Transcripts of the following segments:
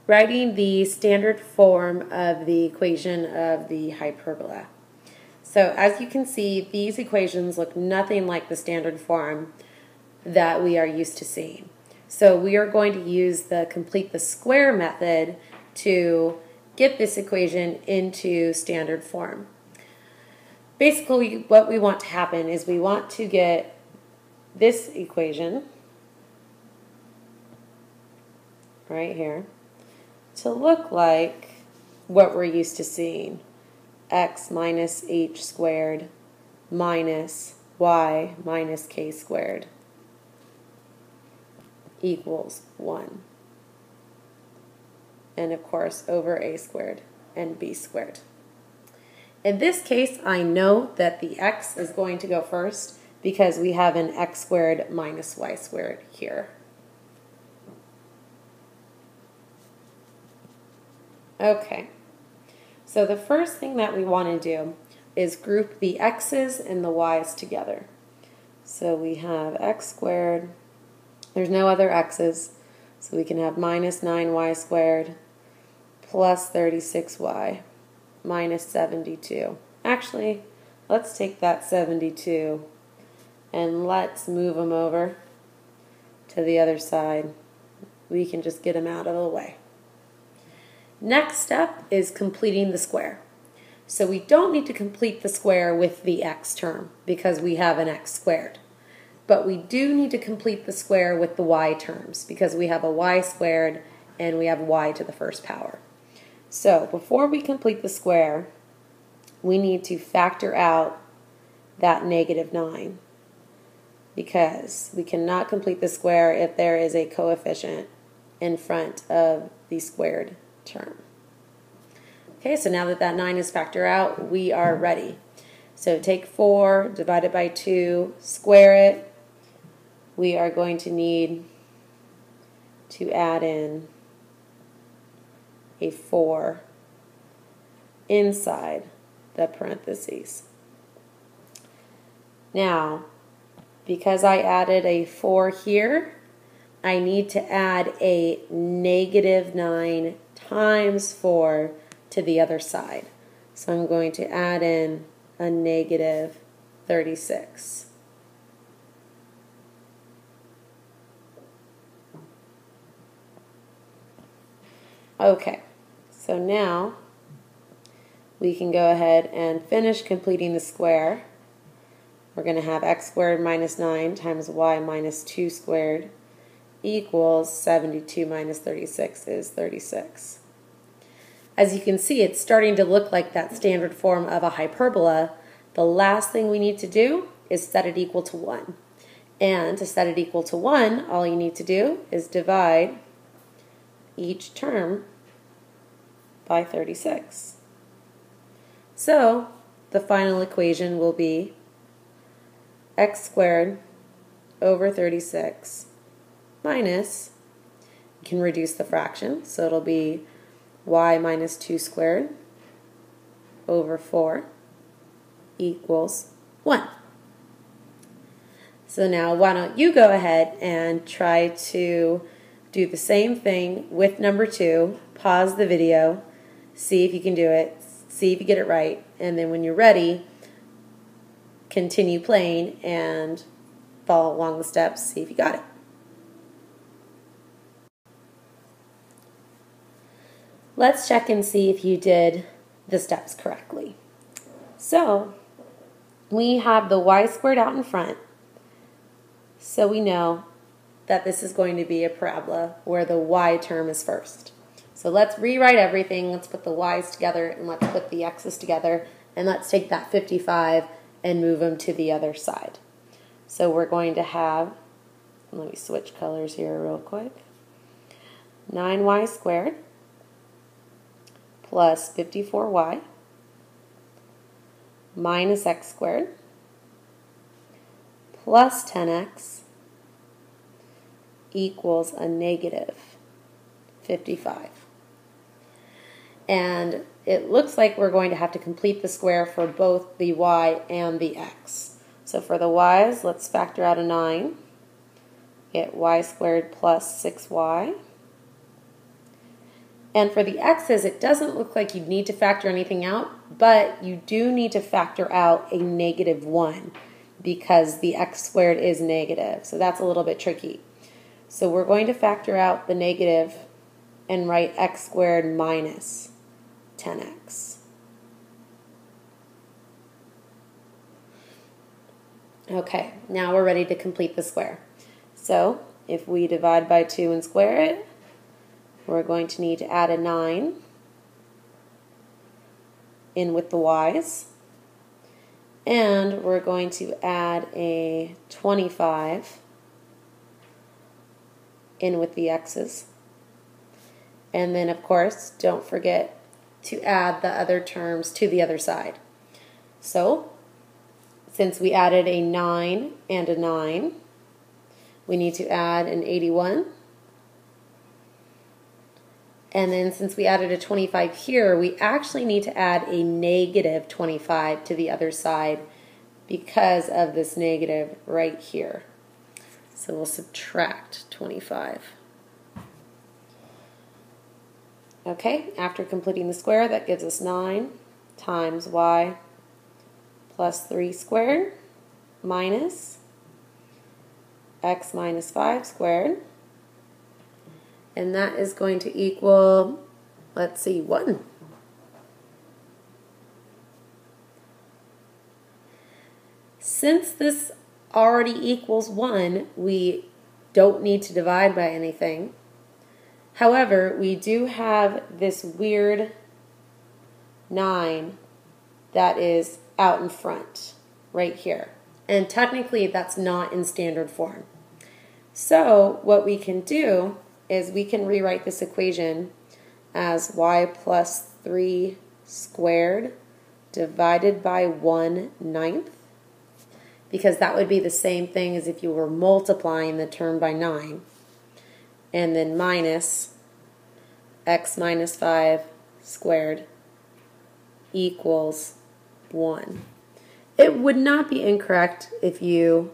writing the standard form of the equation of the hyperbola. So as you can see, these equations look nothing like the standard form that we are used to seeing. So we are going to use the complete the square method to get this equation into standard form. Basically, what we want to happen is we want to get this equation right here to look like what we're used to seeing. X minus h squared minus y minus k squared equals 1. And of course, over a squared and b squared. In this case, I know that the x is going to go first because we have an x squared minus y squared here. Okay, so the first thing that we want to do is group the x's and the y's together. So we have x squared, there's no other x's, so we can have minus 9y squared plus 36y minus 72. Actually, let's take that 72 and let's move them over to the other side. We can just get them out of the way. Next step is completing the square. So we don't need to complete the square with the x term because we have an x squared. But we do need to complete the square with the y terms because we have a y squared and we have y to the first power. So before we complete the square, we need to factor out that negative 9 because we cannot complete the square if there is a coefficient in front of the squared term. Okay, so now that that 9 is factored out, we are ready. So take 4, divide it by 2, square it. We are going to need to add in a 4 inside the parentheses. Now, because I added a 4 here, I need to add a negative 9 times 4 to the other side. So I'm going to add in a negative 36. Okay, so now we can go ahead and finish completing the square. We're going to have x squared minus 9 times y minus 2 squared equals 72 minus 36 is 36. As you can see, it's starting to look like that standard form of a hyperbola. The last thing we need to do is set it equal to 1. And to set it equal to 1, all you need to do is divide each term by 36. So the final equation will be x squared over 36 minus, you can reduce the fraction, so it'll be y minus 2 squared over 4 equals 1. So now why don't you go ahead and try to do the same thing with number 2, pause the video, see if you can do it, see if you get it right, and then when you're ready, continue playing and follow along the steps, see if you got it. Let's check and see if you did the steps correctly. So we have the y squared out in front, so we know that this is going to be a parabola where the y term is first. So let's rewrite everything. Let's put the y's together and let's put the x's together, and let's take that 55 and move them to the other side. So we're going to have, let me switch colors here real quick, 9y squared plus 54y minus x squared plus 10x equals a negative 55. And it looks like we're going to have to complete the square for both the y and the x. So for the y's, let's factor out a 9. Get y squared plus 6y And for the x's, it doesn't look like you need to factor anything out, but you do need to factor out a -1 because the x squared is negative. So that's a little bit tricky. So we're going to factor out the negative and write x squared minus 10x. Okay, now we're ready to complete the square. So if we divide by 2 and square it, we're going to need to add a 9 in with the y's, and we're going to add a 25 in with the x's. And then, of course, don't forget to add the other terms to the other side. So, since we added a 9 and a 9, we need to add an 81. And then since we added a 25 here, we actually need to add a -25 to the other side because of this negative right here. So we'll subtract 25. Okay, after completing the square, that gives us 9 times y plus 3 squared minus x minus 5 squared. And that is going to equal, let's see, 1. Since this already equals 1, we don't need to divide by anything. However, we do have this weird 9 that is out in front, right here. And technically, that's not in standard form. So what we can do is we can rewrite this equation as y plus 3 squared divided by 1/9, because that would be the same thing as if you were multiplying the term by 9, and then minus x minus 5 squared equals 1. It would not be incorrect if you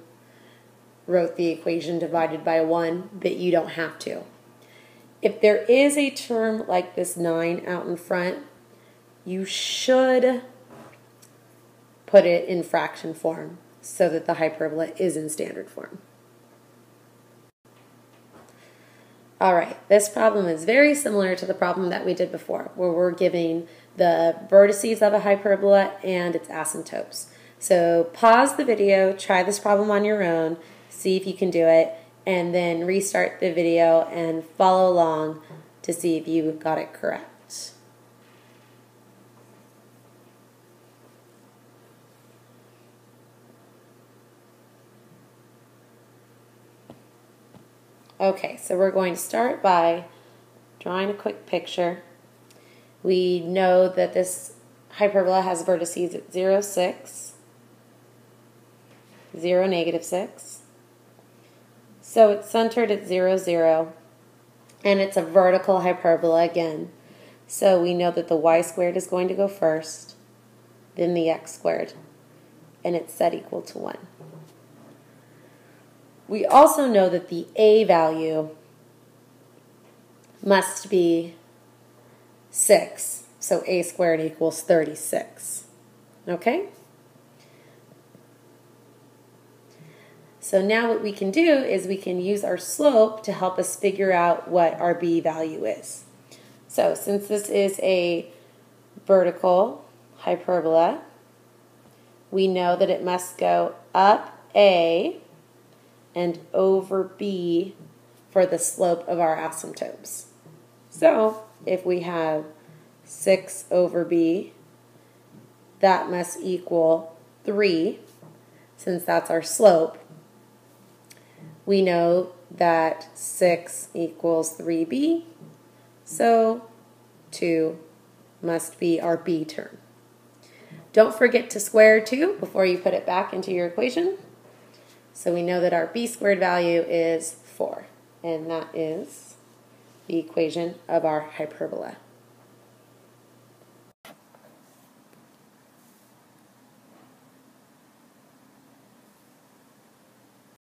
wrote the equation divided by 1, but you don't have to. If there is a term like this 9 out in front, you should put it in fraction form so that the hyperbola is in standard form. Alright, this problem is very similar to the problem that we did before, where we're giving the vertices of a hyperbola and its asymptotes. So pause the video, try this problem on your own, see if you can do it, and then restart the video and follow along to see if you got it correct. Okay, so we're going to start by drawing a quick picture. We know that this hyperbola has vertices at 0, 6, 0, -6. So it's centered at 0, 0, and it's a vertical hyperbola again. So we know that the y squared is going to go first, then the x squared, and it's set equal to 1. We also know that the a value must be 6, so a squared equals 36. Okay? So now what we can do is we can use our slope to help us figure out what our b value is. So since this is a vertical hyperbola, we know that it must go up a and over b for the slope of our asymptotes. So if we have 6 over b, that must equal 3, since that's our slope. We know that 6 equals 3b, so 2 must be our b term. Don't forget to square 2 before you put it back into your equation. So we know that our b squared value is 4, and that is the equation of our hyperbola.